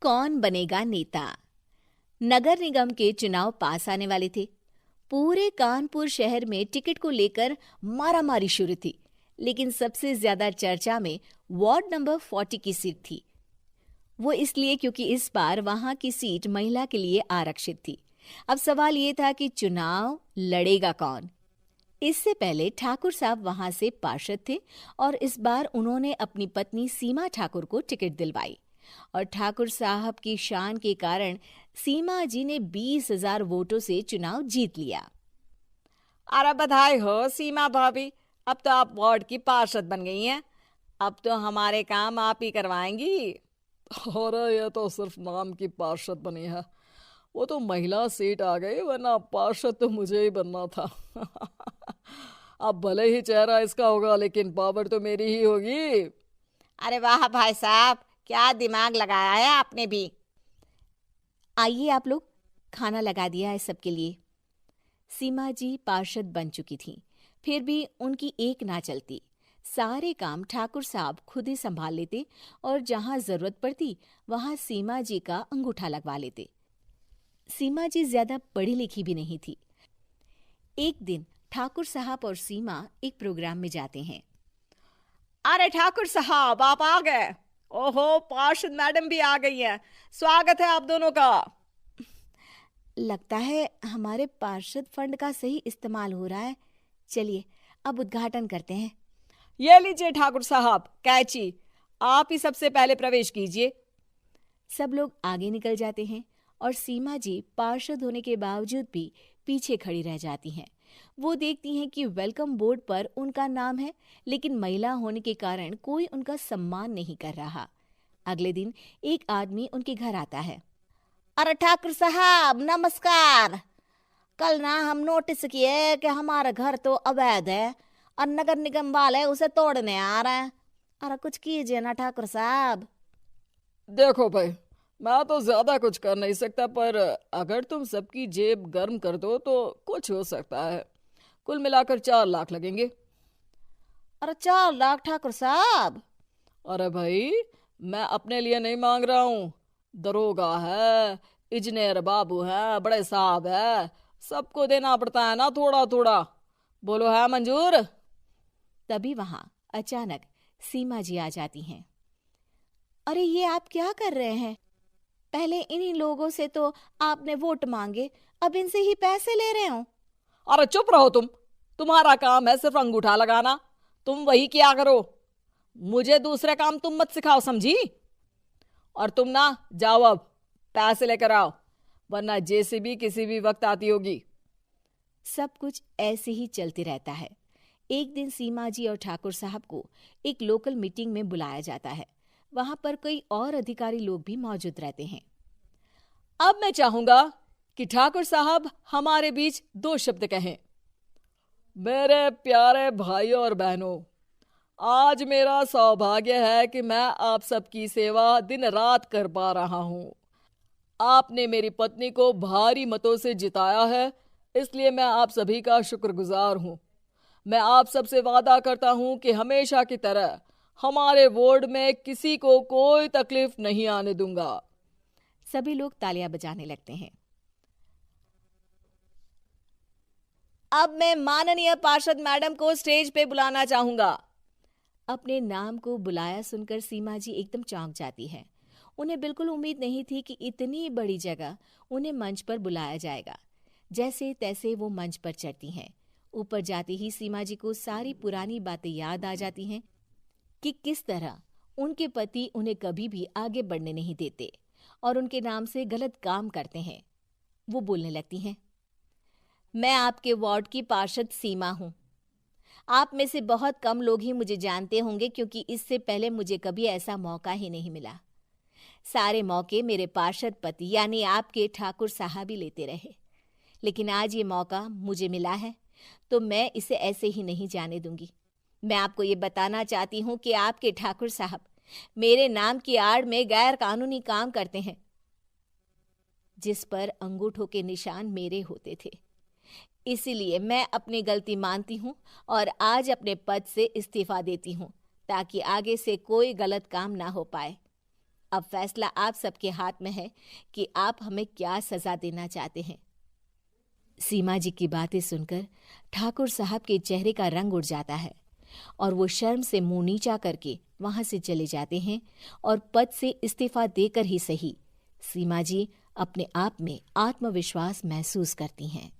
कौन बनेगा नेता। नगर निगम के चुनाव पास आने वाले थे। पूरे कानपुर शहर में टिकट को लेकर मारामारी शुरू थी, लेकिन सबसे ज्यादा चर्चा में वार्ड नंबर 40 की सीट थी। वो इसलिए क्योंकि इस बार वहां की सीट महिला के लिए आरक्षित थी। अब सवाल ये था कि चुनाव लड़ेगा कौन। इससे पहले ठाकुर साहब वहां से पार्षद थे और इस बार उन्होंने अपनी पत्नी सीमा ठाकुर को टिकट दिलवाई और ठाकुर साहब की शान के कारण सीमा जी ने 20,000 वोटों से चुनाव जीत लिया। अरे बधाई हो सीमा भाभी, अब तो आप वार्ड की पार्षद बन गई हैं। अब तो हमारे काम आप ही करवाएंगी। अरे ये तो सिर्फ नाम की पार्षद बनी है, वो तो महिला सीट आ गई, वरना पार्षद तो मुझे ही बनना था। अब भले ही चेहरा इसका होगा, लेकिन पावर तो मेरी ही होगी। अरे वाह भाई साहब, क्या दिमाग लगाया है आपने भी। आइए आप लोग, खाना लगा दिया है सबके लिए। सीमा जी पार्षद बन चुकी थीं, फिर भी उनकी एक ना चलती। सारे काम ठाकुर साहब खुद ही संभाल लेते और जहां जरूरत पड़ती वहां सीमा जी का अंगूठा लगवा लेते। सीमा जी ज्यादा पढ़ी लिखी भी नहीं थी। एक दिन ठाकुर साहब और सीमा एक प्रोग्राम में जाते हैं। अरे ठाकुर साहब, आप आ गए। ओहो, पार्षद मैडम भी आ गई हैं। स्वागत है आप दोनों का। लगता है हमारे पार्षद फंड का सही इस्तेमाल हो रहा है। चलिए अब उद्घाटन करते हैं। ये लीजिए ठाकुर साहब कैची, आप ही सबसे पहले प्रवेश कीजिए। सब लोग आगे निकल जाते हैं और सीमा जी पार्षद होने के बावजूद भी पीछे खड़ी रह जाती हैं। वो देखती हैं कि वेलकम बोर्ड पर उनका नाम है, लेकिन महिला होने के कारण कोई उनका सम्मान नहीं कर रहा। अगले दिन एक आदमी उनके घर आता है। अरे ठाकुर साहब नमस्कार। कल ना हम नोटिस किए कि हमारा घर तो अवैध है और नगर निगम वाले उसे तोड़ने आ रहे हैं। अरे कुछ कीजिए ना ठाकुर साहब। देखो भाई, मैं तो ज्यादा कुछ कर नहीं सकता, पर अगर तुम सबकी जेब गर्म कर दो तो कुछ हो सकता है। कुल मिलाकर 4 लाख लगेंगे। अरे 4 लाख ठाकुर साहब? अरे भाई, मैं अपने लिए नहीं मांग रहा हूँ। दरोगा है, इंजीनियर बाबू है, बड़े साहब है, सबको देना पड़ता है ना थोड़ा थोड़ा। बोलो है मंजूर? तभी वहां अचानक सीमा जी आ जाती हैं। अरे ये आप क्या कर रहे हैं? पहले इन्हीं लोगों से तो आपने वोट मांगे, अब इनसे ही पैसे ले रहे हो। अरे चुप रहो तुम, तुम्हारा काम है सिर्फ अंगूठा लगाना, तुम वही किया करो। मुझे दूसरे काम तुम मत सिखाओ, समझी? और तुम ना जाओ, अब पैसे लेकर आओ, वरना जेसीबी किसी भी वक्त आती होगी। सब कुछ ऐसे ही चलते रहता है। एक दिन सीमा जी और ठाकुर साहब को एक लोकल मीटिंग में बुलाया जाता है। वहां पर कई और अधिकारी लोग भी मौजूद रहते हैं। अब मैं चाहूंगा कि ठाकुर साहब हमारे बीच 2 शब्द कहें। मेरे प्यारे भाइयों और बहनों, आज मेरा सौभाग्य है कि मैं आप सबकी सेवा दिन रात कर पा रहा हूं। आपने मेरी पत्नी को भारी मतों से जिताया है, इसलिए मैं आप सभी का शुक्रगुजार हूं। मैं आप सबसे वादा करता हूं कि हमेशा की तरह हमारे वार्ड में किसी को कोई तकलीफ नहीं आने दूंगा। सभी लोग तालियां बजाने लगते हैं। अब मैं माननीय पार्षद मैडम को स्टेज पे बुलाना चाहूंगा। अपने नाम को बुलाया सुनकर सीमा जी एकदम चौंक जाती है। उन्हें बिल्कुल उम्मीद नहीं थी कि इतनी बड़ी जगह उन्हें मंच पर बुलाया जाएगा। जैसे तैसे वो मंच पर चढ़ती हैं। ऊपर जाते ही सीमा जी को सारी पुरानी बातें याद आ जाती हैं कि किस तरह उनके पति उन्हें कभी भी आगे बढ़ने नहीं देते और उनके नाम से गलत काम करते हैं। वो बोलने लगती हैं। मैं आपके वार्ड की पार्षद सीमा हूं। आप में से बहुत कम लोग ही मुझे जानते होंगे, क्योंकि इससे पहले मुझे कभी ऐसा मौका ही नहीं मिला। सारे मौके मेरे पार्षद पति यानी आपके ठाकुर साहब ही लेते रहे, लेकिन आज ये मौका मुझे मिला है तो मैं इसे ऐसे ही नहीं जाने दूंगी। मैं आपको ये बताना चाहती हूँ कि आपके ठाकुर साहब मेरे नाम की आड़ में गैर कानूनी काम करते हैं, जिस पर अंगूठों के निशान मेरे होते थे। इसीलिए मैं अपनी गलती मानती हूँ और आज अपने पद से इस्तीफा देती हूँ, ताकि आगे से कोई गलत काम ना हो पाए। अब फैसला आप सबके हाथ में है कि आप हमें क्या सजा देना चाहते हैं। सीमा जी की बातें सुनकर ठाकुर साहब के चेहरे का रंग उड़ जाता है और वो शर्म से मुंह नीचा करके वहां से चले जाते हैं और पद से इस्तीफा देकर ही सही सीमा जी अपने आप में आत्मविश्वास महसूस करती हैं।